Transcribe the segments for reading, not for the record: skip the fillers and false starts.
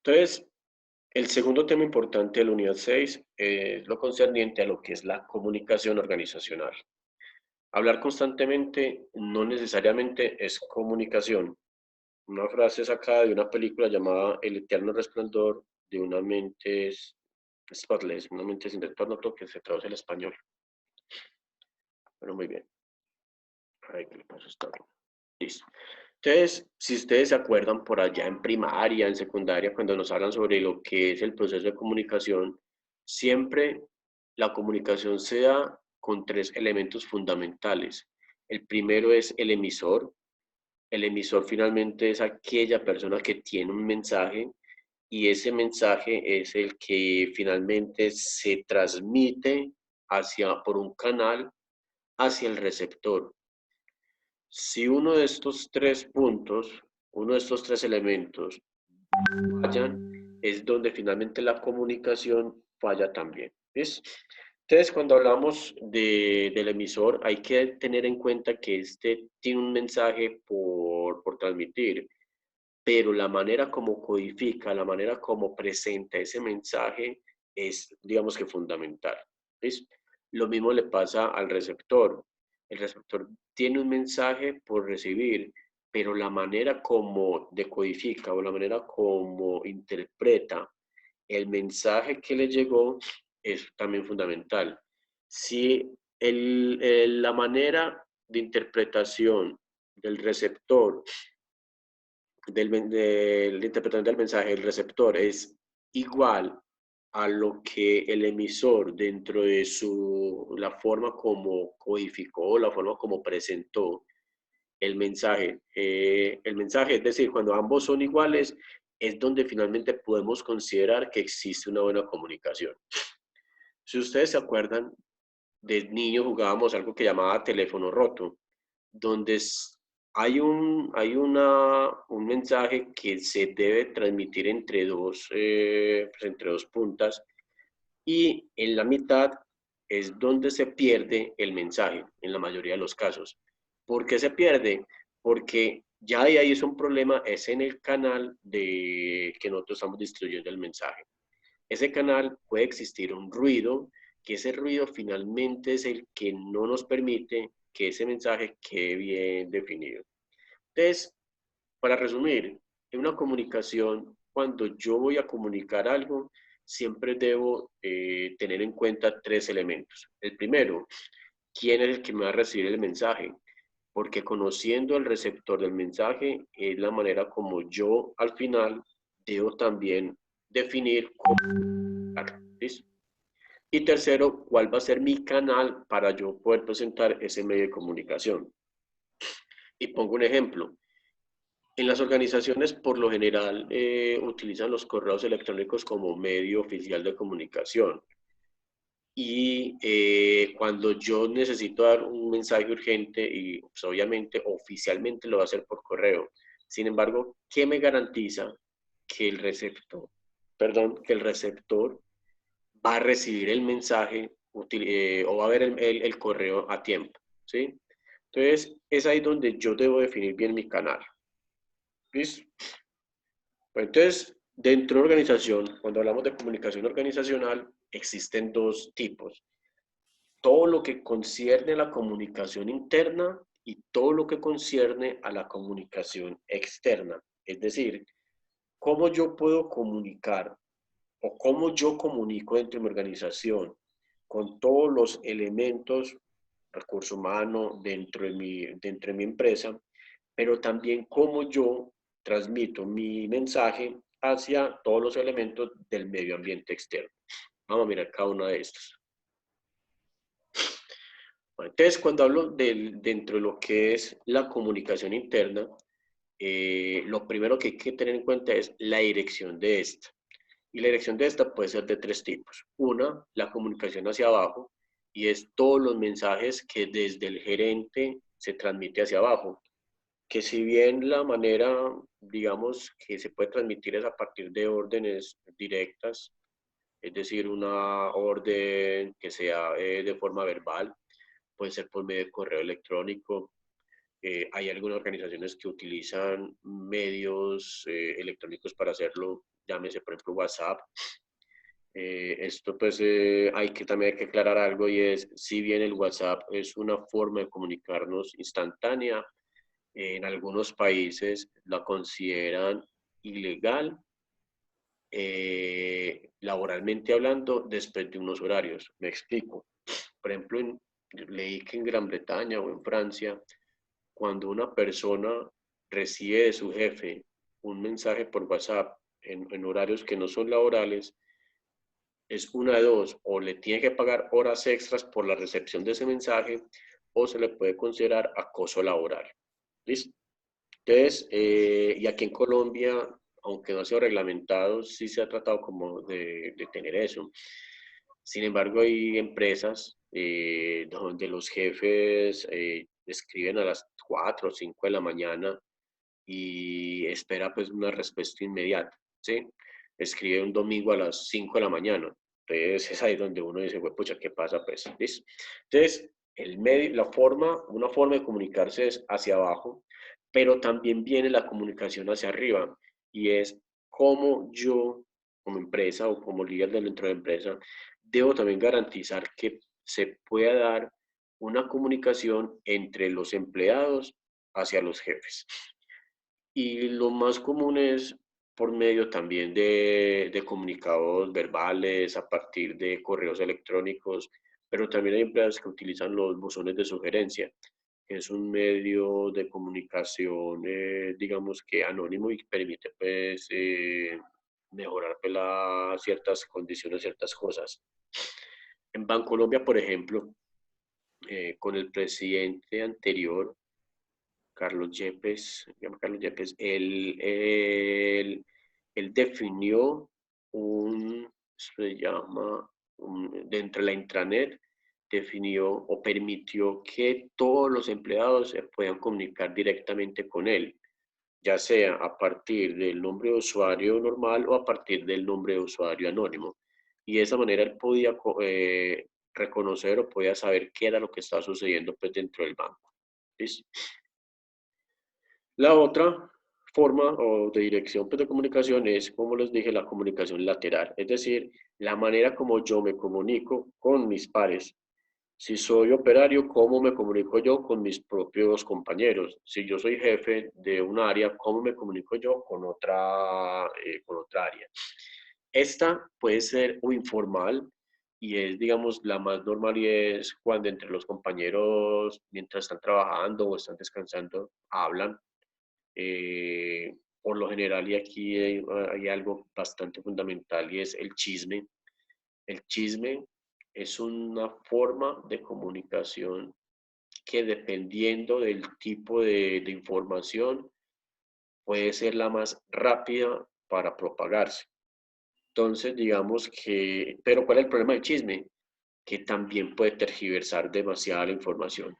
Entonces, el segundo tema importante de la unidad 6 es lo concerniente a lo que es la comunicación organizacional. Hablar constantemente no necesariamente es comunicación. Una frase sacada de una película llamada El eterno resplandor de una mente spotless, una mente sin retorno, creo que se traduce al español. Pero muy bien. Ay, ¿qué le pasó a esta vaina? Listo. Entonces, si ustedes se acuerdan por allá en primaria, en secundaria, cuando nos hablan sobre lo que es el proceso de comunicación, siempre la comunicación se da con tres elementos fundamentales. El primero es el emisor. El emisor finalmente es aquella persona que tiene un mensaje y ese mensaje es el que finalmente se transmite por un canal hacia el receptor. Si uno de estos tres puntos, uno de estos tres elementos fallan, es donde finalmente la comunicación falla también. ¿Ves? Entonces, cuando hablamos del emisor, hay que tener en cuenta que este tiene un mensaje por transmitir, pero la manera como codifica, la manera como presenta ese mensaje es, digamos que fundamental. ¿Ves? Lo mismo le pasa al receptor. El receptor tiene un mensaje por recibir, pero la manera como decodifica o la manera como interpreta el mensaje que le llegó es también fundamental. Si la manera de interpretación del receptor del interpretante del mensaje, el receptor, es igual a lo que el emisor dentro de la forma como codificó, la forma como presentó el mensaje, es decir, cuando ambos son iguales, es donde finalmente podemos considerar que existe una buena comunicación. Si ustedes se acuerdan, de niño jugábamos algo que llamaba teléfono roto, donde un mensaje que se debe transmitir entre dos puntas y en la mitad es donde se pierde el mensaje, en la mayoría de los casos. ¿Por qué se pierde? Porque ya ahí es un problema, es en el canal de que nosotros estamos distribuyendo el mensaje. Ese canal puede existir un ruido, que ese ruido finalmente es el que no nos permite que ese mensaje quede bien definido. Entonces, para resumir, en una comunicación, cuando yo voy a comunicar algo, siempre debo tener en cuenta tres elementos. El primero, ¿quién es el que me va a recibir el mensaje? Porque conociendo el receptor del mensaje es la manera como yo al final debo también definir cómo. ¿Listo? Y tercero, ¿cuál va a ser mi canal para yo poder presentar ese medio de comunicación? Y pongo un ejemplo. En las organizaciones, por lo general, utilizan los correos electrónicos como medio oficial de comunicación. Y cuando yo necesito dar un mensaje urgente, y pues, obviamente oficialmente lo va a hacer por correo. Sin embargo, ¿qué me garantiza que que el receptor va a recibir el mensaje o va a ver el correo a tiempo? ¿Sí? Entonces, es ahí donde yo debo definir bien mi canal. ¿Listo? Pues entonces, dentro de una organización, cuando hablamos de comunicación organizacional, existen dos tipos. Todo lo que concierne a la comunicación interna y todo lo que concierne a la comunicación externa. Es decir, cómo yo puedo comunicar o cómo yo comunico dentro de mi organización con todos los elementos, recurso humano dentro de mi empresa, pero también cómo yo transmito mi mensaje hacia todos los elementos del medio ambiente externo. Vamos a mirar cada uno de estos. Bueno, entonces, cuando hablo dentro de lo que es la comunicación interna, lo primero que hay que tener en cuenta es la dirección de esta. Y la dirección de esta puede ser de tres tipos. Una, la comunicación hacia abajo, y es todos los mensajes que desde el gerente se transmite hacia abajo. Que si bien la manera, digamos, que se puede transmitir es a partir de órdenes directas, es decir, una orden que sea de forma verbal, puede ser por medio de correo electrónico. Hay algunas organizaciones que utilizan medios electrónicos para hacerlo llámese por ejemplo WhatsApp. Esto pues también hay que aclarar algo y es, si bien el WhatsApp es una forma de comunicarnos instantánea, en algunos países la consideran ilegal, laboralmente hablando, después de unos horarios. Me explico. Por ejemplo, leí que en Gran Bretaña o en Francia, cuando una persona recibe de su jefe un mensaje por WhatsApp en horarios que no son laborales, es una de dos: o le tiene que pagar horas extras por la recepción de ese mensaje, o se le puede considerar acoso laboral. ¿Listo? Entonces, y aquí en Colombia, aunque no ha sido reglamentado, sí se ha tratado como de tener eso. Sin embargo, hay empresas donde los jefes escriben a las 4 o 5 de la mañana y espera pues una respuesta inmediata, ¿sí? Escribe un domingo a las 5 de la mañana. Entonces es ahí donde uno dice, pues, pucha, ¿qué pasa? Pues, ¿listo? Entonces, el medio, una forma de comunicarse es hacia abajo, pero también viene la comunicación hacia arriba, y es cómo yo, como empresa o como líder dentro de la empresa, debo también garantizar que se pueda dar una comunicación entre los empleados hacia los jefes. Y lo más común es por medio también de comunicados verbales, a partir de correos electrónicos, pero también hay empresas que utilizan los buzones de sugerencia, que es un medio de comunicación, digamos que anónimo, y que permite pues mejorar pues, ciertas condiciones, ciertas cosas. En Bancolombia, por ejemplo, con el presidente anterior, Carlos Yepes, se llama Carlos Yepes, él definió se llama, dentro de la intranet, definió o permitió que todos los empleados se puedan comunicar directamente con él, ya sea a partir del nombre de usuario normal o a partir del nombre de usuario anónimo. Y de esa manera él podía reconocer o podía saber qué era lo que estaba sucediendo pues, dentro del banco. ¿Listo? La otra forma o de dirección pues, de comunicación es, como les dije, la comunicación lateral, es decir, la manera como yo me comunico con mis pares. Si soy operario, ¿cómo me comunico yo con mis propios compañeros? Si yo soy jefe de un área, ¿cómo me comunico yo con otra área? Esta puede ser o informal, y es, digamos, la más normal, y es cuando entre los compañeros, mientras están trabajando o están descansando, hablan. Por lo general, y aquí hay algo bastante fundamental, y es el chisme. El chisme es una forma de comunicación que, dependiendo del tipo de información, puede ser la más rápida para propagarse. Entonces, digamos que, pero ¿cuál es el problema del chisme? Que también puede tergiversar demasiada la información.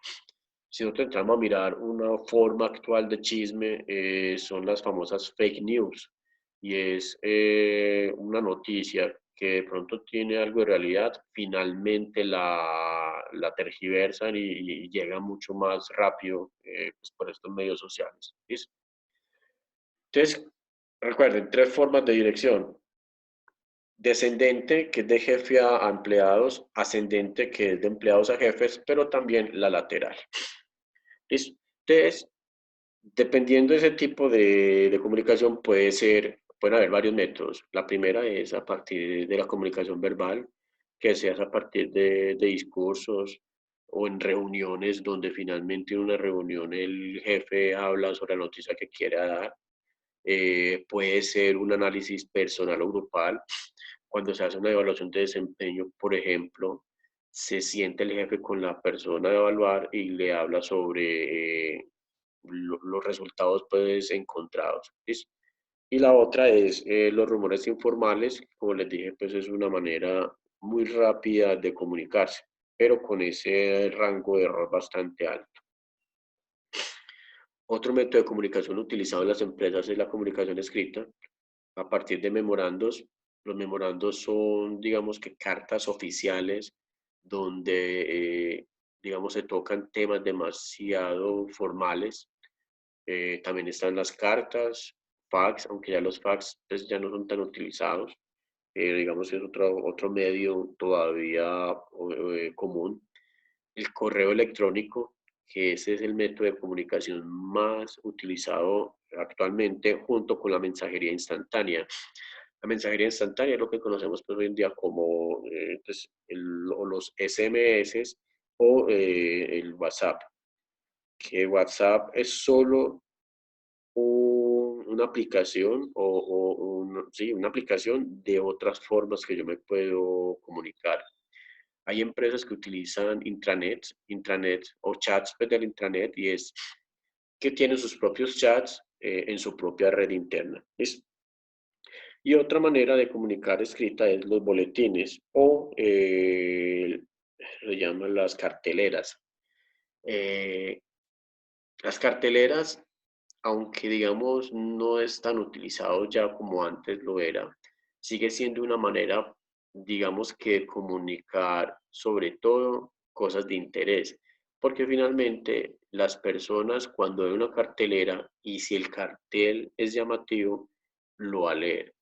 Si nosotros entramos a mirar una forma actual de chisme, son las famosas fake news. Y es una noticia que de pronto tiene algo de realidad, finalmente la tergiversan y llega mucho más rápido pues por estos medios sociales. ¿Listo? Entonces, recuerden, tres formas de dirección: descendente, que es de jefe a empleados; ascendente, que es de empleados a jefes; pero también la lateral. ¿Listo? Entonces, dependiendo de ese tipo de comunicación, pueden haber varios métodos. La primera es a partir de la comunicación verbal, que se hace a partir de discursos o en reuniones, donde finalmente en una reunión el jefe habla sobre la noticia que quiere dar. Puede ser un análisis personal o grupal. Cuando se hace una evaluación de desempeño, por ejemplo, se siente el jefe con la persona a evaluar y le habla sobre los resultados pues encontrados. ¿Listo? Y la otra es los rumores informales. Como les dije, pues es una manera muy rápida de comunicarse, pero con ese rango de error bastante alto. Otro método de comunicación utilizado en las empresas es la comunicación escrita a partir de memorandos. Los memorandos son, digamos que, cartas oficiales donde, digamos, se tocan temas demasiado formales. También están las cartas, fax, aunque ya los fax pues, ya no son tan utilizados. Digamos que es otro medio todavía común. El correo electrónico, que ese es el método de comunicación más utilizado actualmente junto con la mensajería instantánea. La mensajería instantánea es lo que conocemos pues, hoy en día como pues, o los SMS o el WhatsApp, que WhatsApp es solo una aplicación sí, una aplicación de otras formas que yo me puedo comunicar. Hay empresas que utilizan intranet o chats pues, del intranet y es que tienen sus propios chats en su propia red interna. ¿Listo? Y otra manera de comunicar escrita es los boletines o se llaman las carteleras. Eh, las carteleras, aunque digamos no es tan utilizado ya como antes lo era, sigue siendo una manera, digamos que de comunicar sobre todo cosas de interés, porque finalmente las personas cuando ven una cartelera y si el cartel es llamativo, lo va a leer.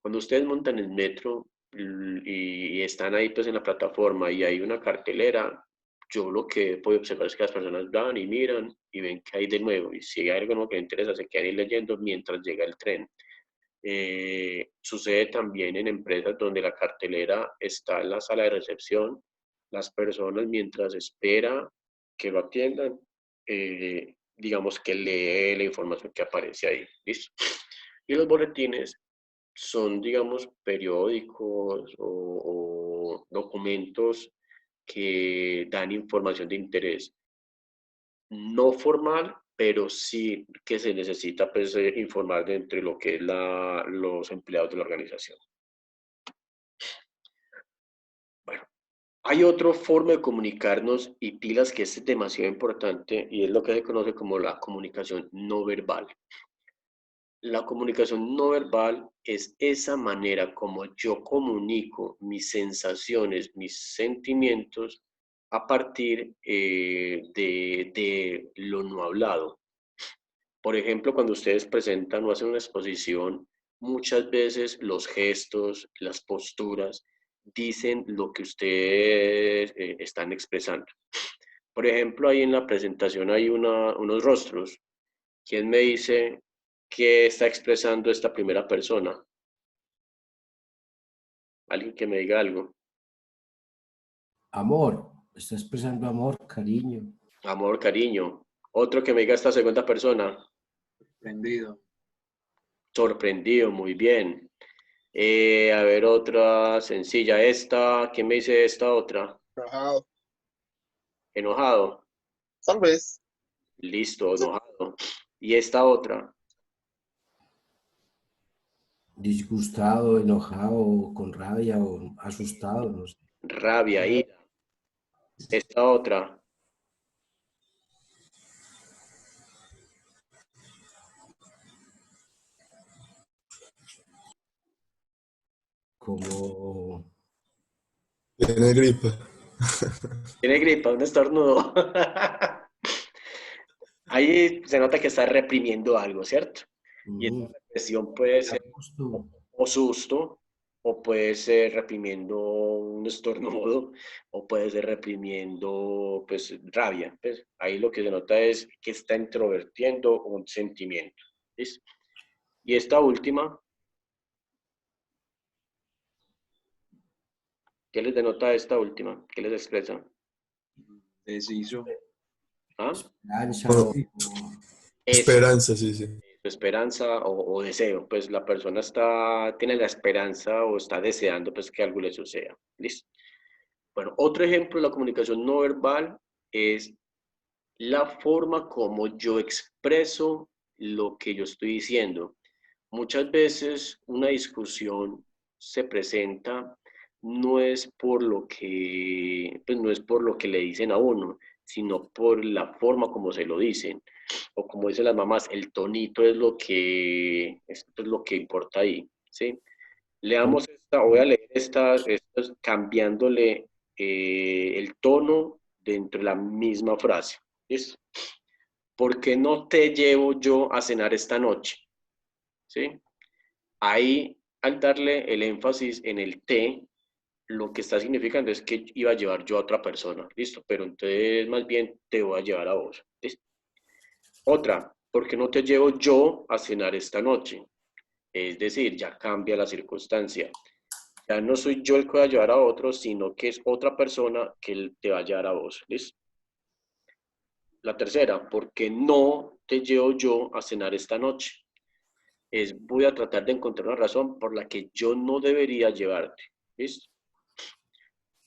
Cuando ustedes montan el metro y están ahí pues en la plataforma y hay una cartelera, yo lo que puedo observar es que las personas van y miran y ven que hay de nuevo. Y si hay algo nuevo que les interesa, se quedan ahí leyendo mientras llega el tren. Sucede también en empresas donde la cartelera está en la sala de recepción. Las personas mientras espera que lo atiendan, digamos que lee la información que aparece ahí. ¿Listo? Y los boletines son, digamos, periódicos o documentos que dan información de interés no formal, pero sí que se necesita pues, informar de entre lo que es los empleados de la organización. Bueno, hay otra forma de comunicarnos y pilas que es demasiado importante y es lo que se conoce como la comunicación no verbal. La comunicación no verbal es esa manera como yo comunico mis sensaciones, mis sentimientos a partir de lo no hablado. Por ejemplo, cuando ustedes presentan o hacen una exposición, muchas veces los gestos, las posturas dicen lo que ustedes están expresando. Por ejemplo, ahí en la presentación hay unos rostros. ¿Quién me dice qué está expresando esta primera persona? Alguien que me diga algo. Amor, está expresando amor, cariño. Amor, cariño. Otro que me diga esta segunda persona. Sorprendido. Sorprendido, muy bien. A ver, otra sencilla. Esta, ¿quién me dice esta otra? Enojado. Enojado. Tal vez. Listo, enojado. ¿Y esta otra? Disgustado, enojado, con rabia o asustado, no sé. Rabia, ira. Esta otra. Como Tiene gripa. Tiene gripa, un estornudo. Ahí se nota que está reprimiendo algo, ¿cierto? Y esta represión puede ser o susto, o puede ser reprimiendo un estornudo, o puede ser reprimiendo, pues, rabia. Pues, ahí lo que se nota es que está introvertiendo un sentimiento. ¿Listo? Y esta última, ¿qué les denota esta última? ¿Qué les expresa? Deshizo. ¿Ah? esperanza Bueno, Eso, esperanza, sí, sí. esperanza o deseo. Pues la persona tiene la esperanza o está deseando pues, que algo le suceda. ¿Listo? Bueno, otro ejemplo de la comunicación no verbal es la forma como yo expreso lo que yo estoy diciendo. Muchas veces una discusión se presenta no es por lo que, pues no es por lo que le dicen a uno, sino por la forma como se lo dicen. O como dicen las mamás, el tonito es lo que importa ahí, ¿sí? Leamos esta, voy a leer estas cambiándole el tono dentro de la misma frase. ¿Listo? ¿Por qué no te llevo yo a cenar esta noche? ¿sí? Ahí, al darle el énfasis en el te, lo que está significando es que iba a llevar yo a otra persona, ¿listo? Pero entonces más bien te voy a llevar a vos, ¿listo? Otra, ¿por qué no te llevo yo a cenar esta noche? Es decir, ya cambia la circunstancia. Ya no soy yo el que va a llevar a otro, sino que es otra persona que te va a llevar a vos, ¿listo? La tercera, ¿por qué no te llevo yo a cenar esta noche? Voy a tratar de encontrar una razón por la que yo no debería llevarte, ¿listo?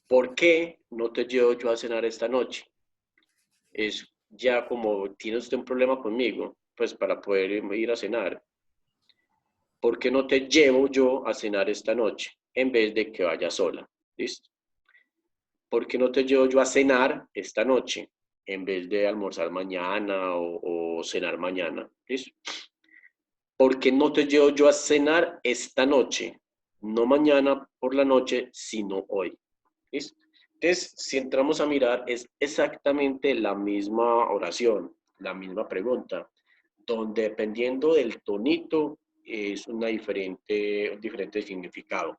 ¿Por qué no te llevo yo a cenar esta noche? Es ya como tiene usted un problema conmigo, pues para poder ir a cenar. ¿Por qué no te llevo yo a cenar esta noche en vez de que vaya sola? ¿Listo? ¿Por qué no te llevo yo a cenar esta noche en vez de almorzar mañana o cenar mañana? ¿Listo? ¿Por qué no te llevo yo a cenar esta noche? No mañana por la noche, sino hoy. ¿Listo? Entonces, si entramos a mirar, es exactamente la misma oración, la misma pregunta, donde dependiendo del tonito es un diferente significado.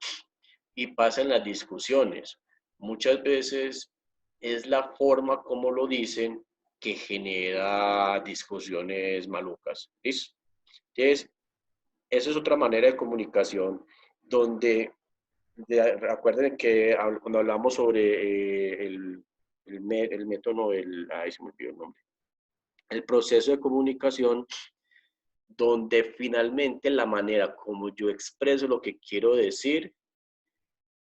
Y pasa en las discusiones. Muchas veces es la forma como lo dicen que genera discusiones malucas. ¿Listo? Entonces, esa es otra manera de comunicación donde, recuerden que cuando hablamos sobre el método, no, ay, se me olvidó el nombre, el proceso de comunicación, donde finalmente la manera como yo expreso lo que quiero decir,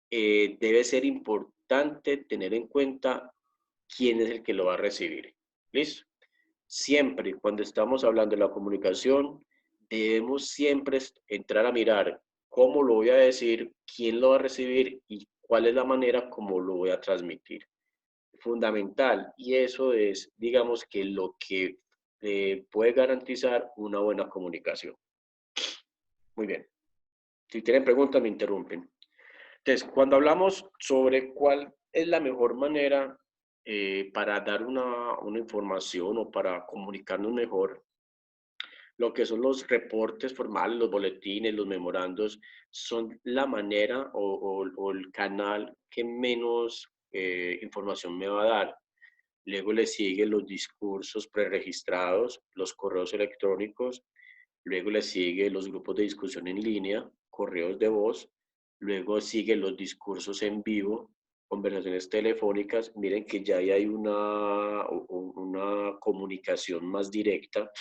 debe ser importante tener en cuenta quién es el que lo va a recibir. ¿Listo? Siempre, cuando estamos hablando de la comunicación, debemos siempre entrar a mirar cómo lo voy a decir, quién lo va a recibir y cuál es la manera como lo voy a transmitir. Fundamental. Y eso es, digamos, que lo que puede garantizar una buena comunicación. Muy bien. Si tienen preguntas, me interrumpen. Entonces, cuando hablamos sobre cuál es la mejor manera para dar una información o para comunicarnos mejor, lo que son los reportes formales, los boletines, los memorandos, son la manera o el canal que menos información me va a dar. Luego le siguen los discursos preregistrados, los correos electrónicos, luego le siguen los grupos de discusión en línea, correos de voz, luego siguen los discursos en vivo, conversaciones telefónicas. Miren que ya hay una comunicación más directa.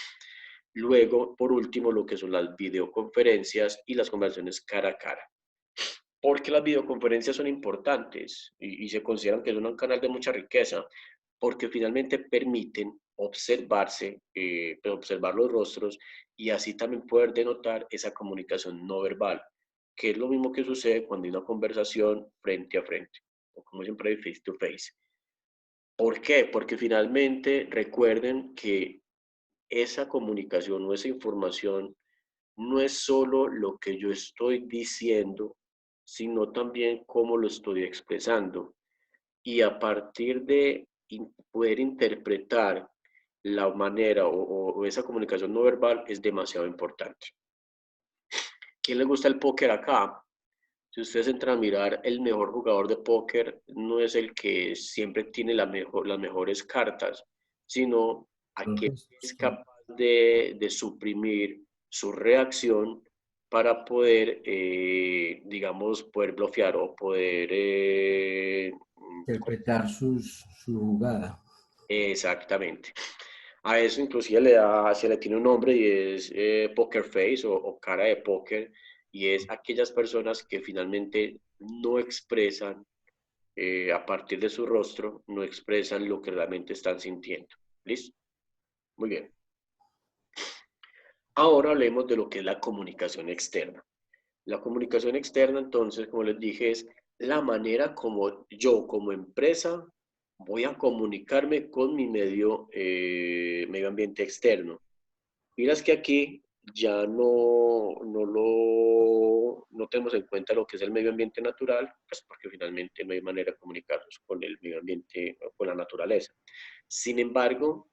Luego, por último, lo que son las videoconferencias y las conversaciones cara a cara. ¿Por qué las videoconferencias son importantes y se consideran que son un canal de mucha riqueza? Porque finalmente permiten observarse, observar los rostros y así también poder denotar esa comunicación no verbal, que es lo mismo que sucede cuando hay una conversación frente a frente, o como siempre face to face. ¿Por qué? Porque finalmente recuerden que esa comunicación o esa información no es solo lo que yo estoy diciendo, sino también cómo lo estoy expresando. Y a partir de poder interpretar la manera o esa comunicación no verbal es demasiado importante. ¿Quién le gusta el póker acá? Si ustedes entran a mirar, el mejor jugador de póker no es el que siempre tiene las mejores cartas, sino aquel que es capaz de suprimir su reacción para poder, digamos, poder bloquear o poder... Interpretar su jugada. exactamente. A eso inclusive se le tiene un nombre y es poker face o cara de póker, y es aquellas personas que finalmente no expresan, a partir de su rostro, no expresan lo que realmente están sintiendo. ¿Listo? Muy bien. Ahora hablemos de lo que es la comunicación externa. La comunicación externa, entonces, como les dije, es la manera como yo, como empresa, voy a comunicarme con mi medio ambiente externo. Miras que aquí ya no tenemos en cuenta lo que es el medio ambiente natural, pues porque finalmente no hay manera de comunicarnos con el medio ambiente o con la naturaleza. Sin embargo,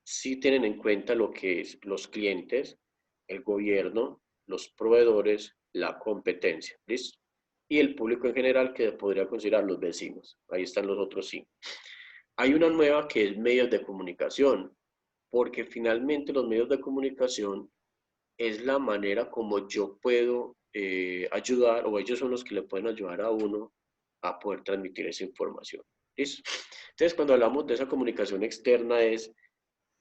sí tienen en cuenta lo que es los clientes, el gobierno los proveedores, la competencia, ¿listo? Y el público en general que podría considerar los vecinos. Ahí están los otros 5. Hay una nueva que es medios de comunicación, porque finalmente los medios de comunicación es la manera como yo puedo ayudar, o ellos son los que le pueden ayudar a uno a poder transmitir esa información. ¿Listo? Entonces, cuando hablamos de esa comunicación externa es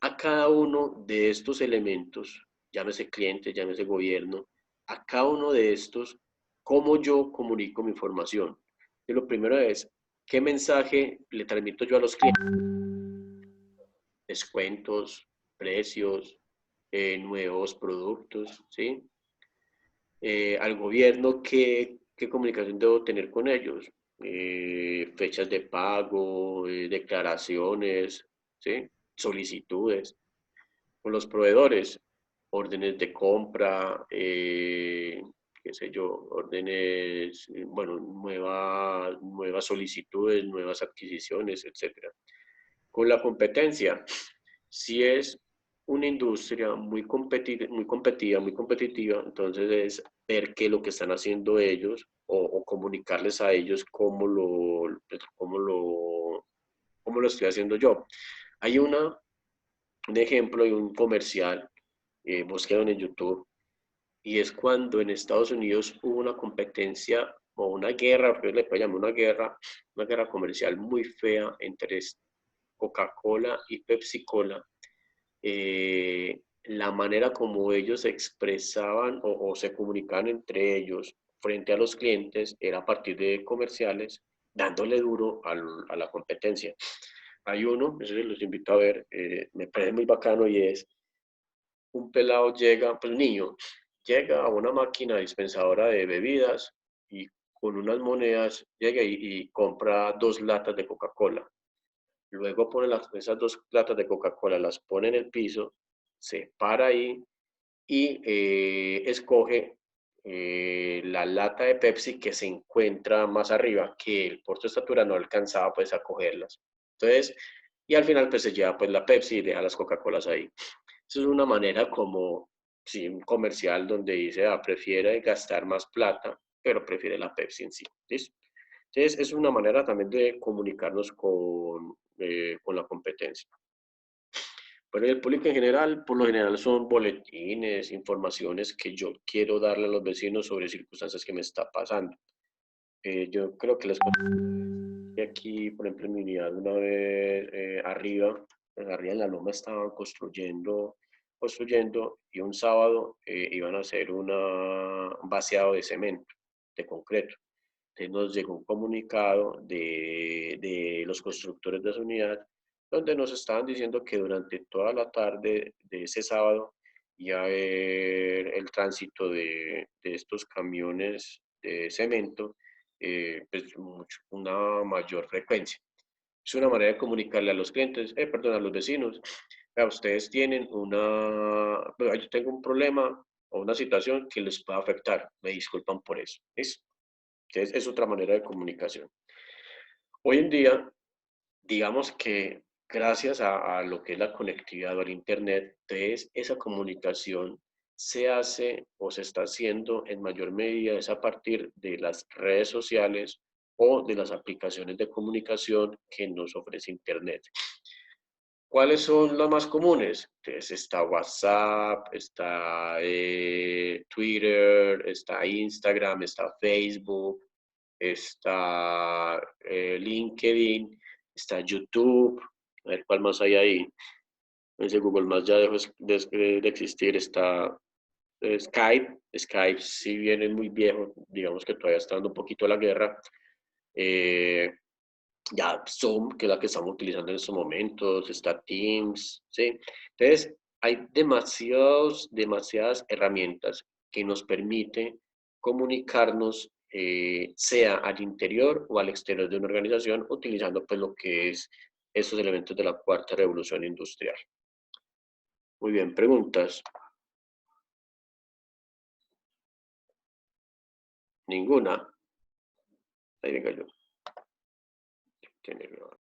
a cada uno de estos elementos, llámese cliente, llámese gobierno, a cada uno de estos, cómo yo comunico mi información. Y lo primero es, ¿qué mensaje le transmito yo a los clientes? Descuentos, precios, nuevos productos, ¿sí? Al gobierno, ¿qué comunicación debo tener con ellos? Fechas de pago, declaraciones, ¿sí? Solicitudes. Con los proveedores, órdenes de compra, qué sé yo, órdenes, bueno, nuevas solicitudes, nuevas adquisiciones, etcétera. Con la competencia, si es una industria muy competitiva, entonces es ver qué es lo que están haciendo ellos o comunicarles a ellos cómo lo estoy haciendo yo. Hay un ejemplo y un comercial, búsquenlo en YouTube, y es cuando en Estados Unidos hubo una competencia o una guerra, porque le puede llamar una guerra comercial muy fea entre Coca-Cola y Pepsi-Cola. La manera como ellos se expresaban o se comunicaban entre ellos frente a los clientes era a partir de comerciales, dándole duro a la competencia. Hay uno, eso los invito a ver, me parece muy bacano y es un pelado llega, pues un niño, llega a una máquina dispensadora de bebidas y con unas monedas llega y compra 2 latas de Coca-Cola. Luego pone esas 2 latas de Coca-Cola, las pone en el piso, se para ahí y escoge la lata de Pepsi que se encuentra más arriba, que el por su estatura no alcanzaba pues a cogerlas. Entonces, y al final pues se lleva pues la Pepsi y deja las Coca-Colas ahí. Eso es una manera como, sí, un comercial donde dice, prefiere gastar más plata, pero prefiere la Pepsi en sí. ¿Listo? Entonces, es una manera también de comunicarnos con la competencia. Pero el público en general, por lo general son boletines, informaciones que yo quiero darle a los vecinos sobre circunstancias que me está pasando. Yo creo que les conté aquí, por ejemplo, en mi unidad una vez arriba en la loma estaban construyendo y un sábado iban a hacer un vaciado de cemento, de concreto. Entonces nos llegó un comunicado de los constructores de esa unidad donde nos estaban diciendo que durante toda la tarde de ese sábado iba a haber el tránsito de estos camiones de cemento, pues una mayor frecuencia. Es una manera de comunicarle a los clientes, perdón, a los vecinos. Vea, ustedes tienen yo tengo un problema o una situación que les puede afectar. Me disculpan por eso. ¿Listo? Entonces, es otra manera de comunicación. Hoy en día, digamos que gracias a lo que es la conectividad o al Internet, entonces esa comunicación se hace o se está haciendo en mayor medida es a partir de las redes sociales o de las aplicaciones de comunicación que nos ofrece Internet. ¿Cuáles son las más comunes? Entonces está WhatsApp, está Twitter, está Instagram, está Facebook, está LinkedIn, está YouTube, a ver cuál más hay ahí. Ese Google más ya dejó de existir, está Skype si bien es muy viejo, digamos que todavía está dando un poquito la guerra. Eh, ya Zoom, que es la que estamos utilizando en estos momentos, está Teams, ¿sí? Entonces, hay demasiadas herramientas que nos permiten comunicarnos, sea al interior o al exterior de una organización, utilizando pues lo que es esos elementos de la cuarta revolución industrial. Muy bien, preguntas. Ninguna. Ahí venga yo.